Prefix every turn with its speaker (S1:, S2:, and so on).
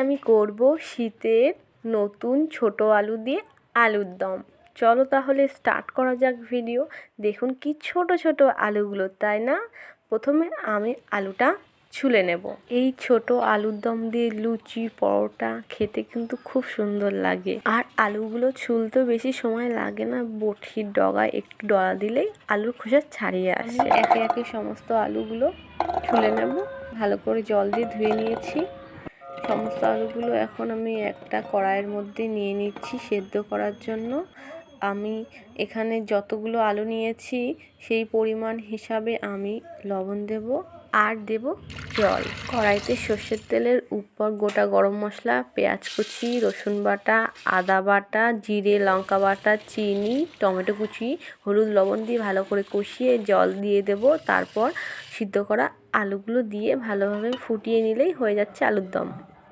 S1: আমি করব শীতের নতুন ছোট আলু দিয়ে আলুর দম। চলো তাহলে স্টার্ট করা যাক ভিডিও। দেখুন কি ছোট ছোট আলুগুলো, তাই না? প্রথমে আমি আলুটা ছুলে নেব। এই ছোট আলুর দম দিয়ে লুচি পরোটা খেতে কিন্তু খুব সুন্দর লাগে। আর আলুগুলো ছুলতেও বেশি সময় লাগে না, বটির ডগায় একটু ডলা দিলেই আলুর খোসা ছাড়িয়ে আসে। একে একে সমস্ত আলুগুলো ছুলে নেব। ভালো করে জল দিয়ে ধুয়ে নিয়েছি সমস্ত আলুগুলো। এখন আমি একটা কড়াইয়ের মধ্যে নিয়ে নিচ্ছি সেদ্ধ করার জন্য। আমি এখানে যতগুলো আলু নিয়েছি সেই পরিমাণ হিসাবে আমি লবণ দেব আর দেব জল। কড়াইতে সর্ষের তেলের উপর গোটা গরম মশলা, পেঁয়াজ কুচি, রসুন বাটা, আদা বাটা, জিরে লঙ্কা বাটা, চিনি, টমেটো কুচি, হলুদ লবণ দিয়ে ভালো করে কষিয়ে জল দিয়ে দেব। তারপর সিদ্ধ করা আলুগুলো দিয়ে ভালোভাবে ফুটিয়ে নিলেই হয়ে যাচ্ছে আলুর দম।